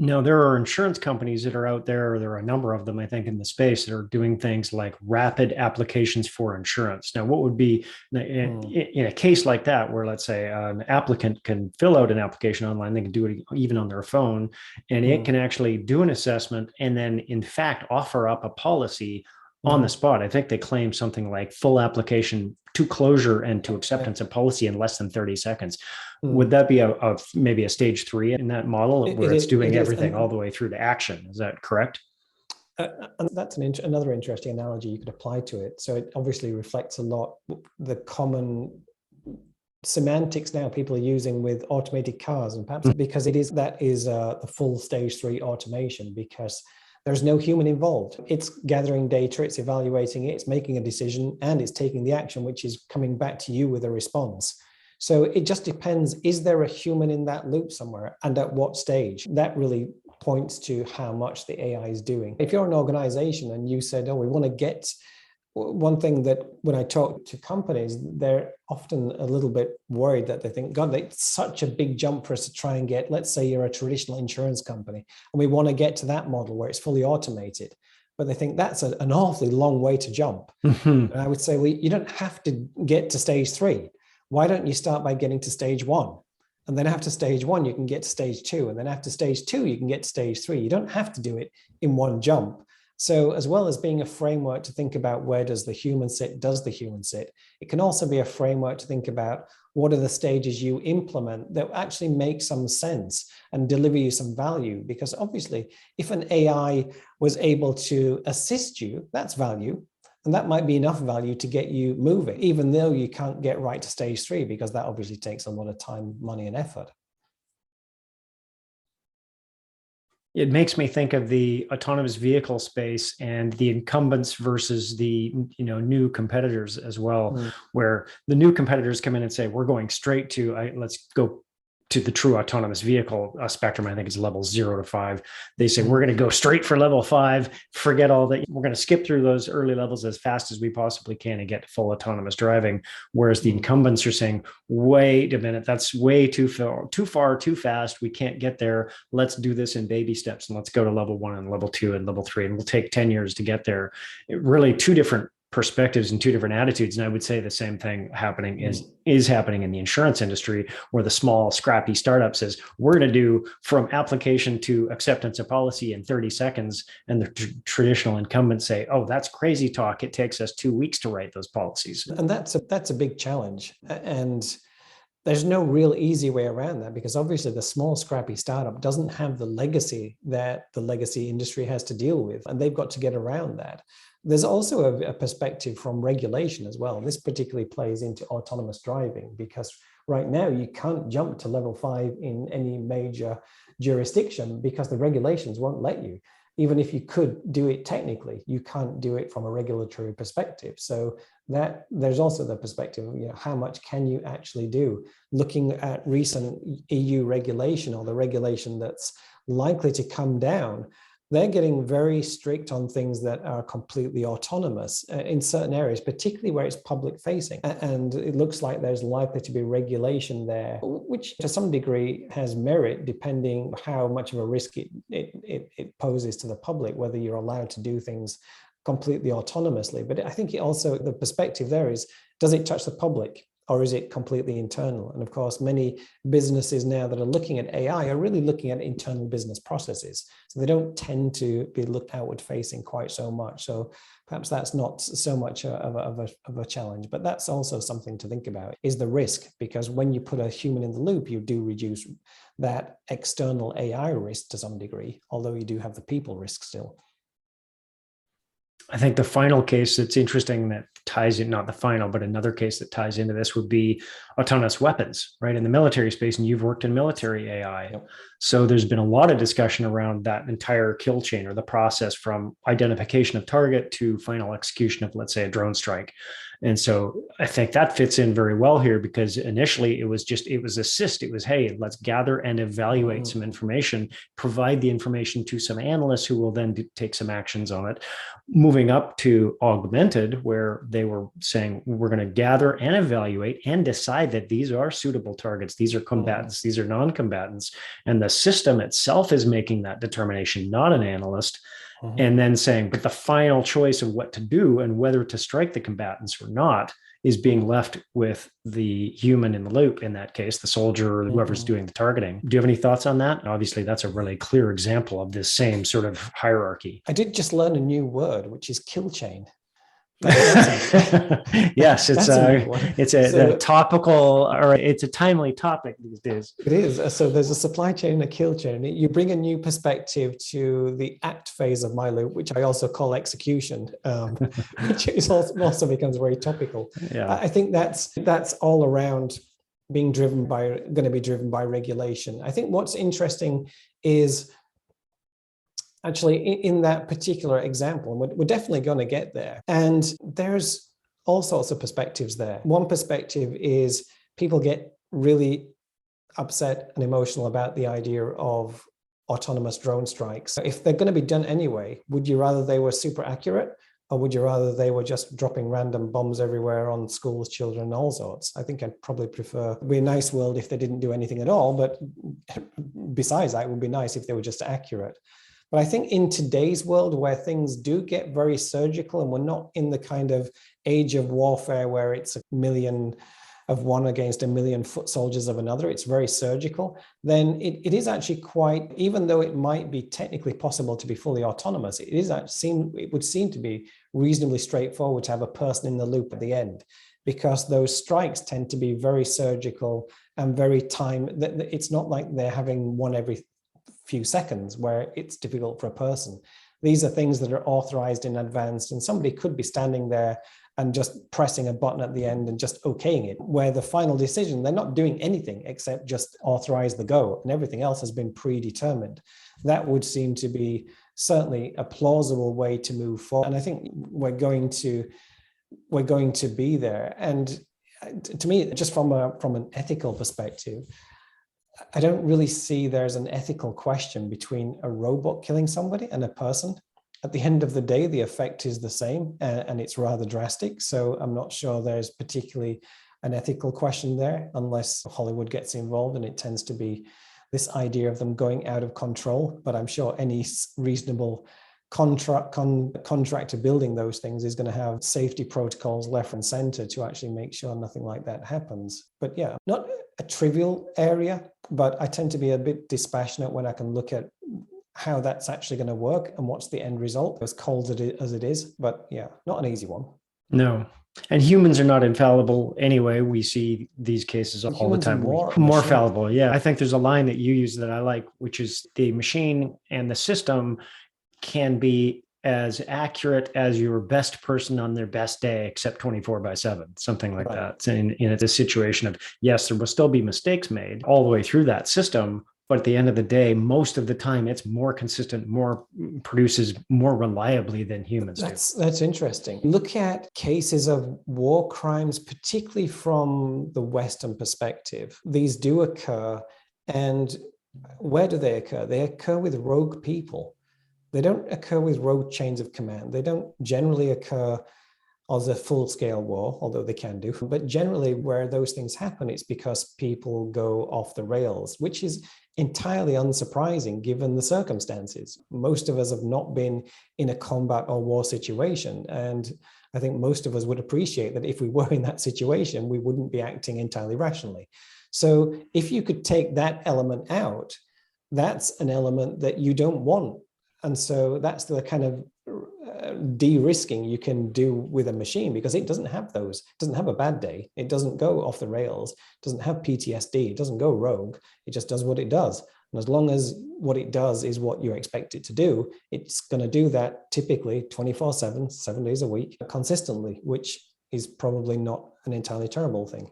No, there are insurance companies that are out there. There are a number of them, I think, in the space that are doing things like rapid applications for insurance. Now, what would be Hmm. in a case like that, where let's say an applicant can fill out an application online, they can do it even on their phone, and it Hmm. can actually do an assessment and then, in fact, offer up a policy on the Hmm. spot. I think they claim something like full application to closure and to Yeah. acceptance of policy in less than 30 seconds. Would Hmm. that be a maybe a stage three in that model where it's doing It is, everything all the way through to action? Is that correct? and that's another interesting analogy you could apply to it. So it obviously reflects a lot the common semantics now people are using with automated cars, and perhaps because that is the full stage three automation, because there's no human involved. It's gathering data, it's evaluating it, it's making a decision, and it's taking the action, which is coming back to you with a response. So it just depends, is there a human in that loop somewhere, and at what stage? That really points to how much the AI is doing. If you're an organization and you said, oh, we want to get, one thing that when I talk to companies, they're often a little bit worried that they think, God, it's such a big jump for us to try and get, let's say you're a traditional insurance company and we want to get to that model where it's fully automated. But they think that's an awfully long way to jump. Mm-hmm. And I would say, well, you don't have to get to stage three. Why don't you start by getting to stage one? And then after stage one, you can get to stage two. And then after stage two, you can get to stage three. You don't have to do it in one jump. So as well as being a framework to think about where does the human sit, does the human sit, it can also be a framework to think about what are the stages you implement that actually make some sense and deliver you some value. Because obviously, if an AI was able to assist you, that's value. And that might be enough value to get you moving, even though you can't get right to stage three, because that obviously takes a lot of time, money, and effort. It makes me think of the autonomous vehicle space and the incumbents versus the new competitors as well, Mm. where the new competitors come in and say we're going straight to let's go to the true autonomous vehicle spectrum. I think it's level 0 to 5. They say we're Mm. going to go straight for level 5, forget all that. We're going to skip through those early levels as fast as we possibly can and get to full autonomous driving. Whereas the Mm. incumbents are saying, wait a minute, that's way too far, too fast. We can't get there. Let's do this in baby steps and let's go to level 1 and level 2 and level 3. And we'll take 10 years to get there. Really two different perspectives and two different attitudes. And I would say the same thing happening is happening in the insurance industry, where the small scrappy startup says we're going to do from application to acceptance of policy in 30 seconds, and the traditional incumbents say, oh, that's crazy talk, it takes us 2 weeks to write those policies. And that's a big challenge. And there's no real easy way around that, because obviously the small scrappy startup doesn't have the legacy that the legacy industry has to deal with, and they've got to get around that. There's also a perspective from regulation as well. This particularly plays into autonomous driving, because right now you can't jump to level 5 in any major jurisdiction because the regulations won't let you. Even if you could do it technically, you can't do it from a regulatory perspective. So that there's also the perspective of, how much can you actually do? Looking at recent EU regulation, or the regulation that's likely to come down, they're getting very strict on things that are completely autonomous in certain areas, particularly where it's public facing. And it looks like there's likely to be regulation there, which to some degree has merit, depending how much of a risk it poses to the public, whether you're allowed to do things completely autonomously. But I think also the perspective there is, does it touch the public? Or is it completely internal? And of course, many businesses now that are looking at AI are really looking at internal business processes. So they don't tend to be looked outward facing quite so much. So perhaps that's not so much of a challenge, but that's also something to think about, is the risk. Because when you put a human in the loop, you do reduce that external AI risk to some degree, although you do have the people risk still. I think the final case that's interesting that ties in, not the final, but another case that ties into this would be autonomous weapons, right? In the military space, and you've worked in military AI. Yep. So there's been a lot of discussion around that entire kill chain, or the process from identification of target to final execution of, let's say, a drone strike. And so I think that fits in very well here, because initially it was assist. It was, hey, let's gather and evaluate some information, provide the information to some analysts who will then take some actions on it. Moving up to augmented, where they were saying, we're going to gather and evaluate and decide that these are suitable targets. These are combatants. These are non-combatants. And the system itself is making that determination, not an analyst. And then saying, but the final choice of what to do and whether to strike the combatants or not is being left with the human in the loop, in that case, the soldier or whoever's doing the targeting. Do you have any thoughts on that? Obviously, that's a really clear example of this same sort of hierarchy. I did just learn a new word, which is kill chain. Yes, it's a topical, or it's a timely topic these days. It is. So there's a supply chain and a kill chain. You bring a new perspective to the act phase of my loop, which I also call execution, which is also becomes very topical. Yeah. I think that's all around going to be driven by regulation. I think what's interesting is actually in that particular example, and we're definitely going to get there. And there's all sorts of perspectives there. One perspective is people get really upset and emotional about the idea of autonomous drone strikes. If they're going to be done anyway, would you rather they were super accurate, or would you rather they were just dropping random bombs everywhere on schools, children, and all sorts? I think I'd probably prefer, it'd be a nice world if they didn't do anything at all, but besides that, it would be nice if they were just accurate. But I think in today's world, where things do get very surgical, and we're not in the kind of age of warfare where it's a million of one against a million foot soldiers of another, it's very surgical, then it is actually quite, even though it might be technically possible to be fully autonomous, it would seem to be reasonably straightforward to have a person in the loop at the end, because those strikes tend to be very surgical and very it's not like they're having one every few seconds where it's difficult for a person. These are things that are authorized in advance, and somebody could be standing there and just pressing a button at the end and just okaying it, where the final decision, they're not doing anything except just authorize the go, and everything else has been predetermined. That would seem to be certainly a plausible way to move forward. And I think we're going to be there. And to me, just from an ethical perspective, I don't really see there's an ethical question between a robot killing somebody and a person. At the end of the day, the effect is the same, and it's rather drastic. So I'm not sure there's particularly an ethical question there, unless Hollywood gets involved, and it tends to be this idea of them going out of control. But I'm sure any reasonable contractor building those things is going to have safety protocols left and center to actually make sure nothing like that happens. But yeah, not a trivial area, but I tend to be a bit dispassionate when I can look at how that's actually going to work and what's the end result, as cold as it is. But yeah, not an easy one. No. And humans are not infallible anyway. We see these cases all the time. More fallible. Yeah. I think there's a line that you use that I like, which is the machine and the system can be as accurate as your best person on their best day, except 24/7, something like that. And it's a situation of, yes, there will still be mistakes made all the way through that system, but at the end of the day, most of the time it's more consistent, produces more reliably than humans do. That's interesting. Look at cases of war crimes, particularly from the Western perspective. These do occur. And where do they occur? They occur with rogue people. They don't occur with rogue chains of command. They don't generally occur as a full-scale war, although they can do. But generally, where those things happen, it's because people go off the rails, which is entirely unsurprising given the circumstances. Most of us have not been in a combat or war situation. And I think most of us would appreciate that if we were in that situation, we wouldn't be acting entirely rationally. So if you could take that element out, that's an element that you don't want. And so that's the kind of de-risking you can do with a machine, because it doesn't have those, it doesn't have a bad day. It doesn't go off the rails, it doesn't have PTSD, it doesn't go rogue. It just does what it does. And as long as what it does is what you expect it to do, it's going to do that typically 24/7, 7 days a week, consistently, which is probably not an entirely terrible thing.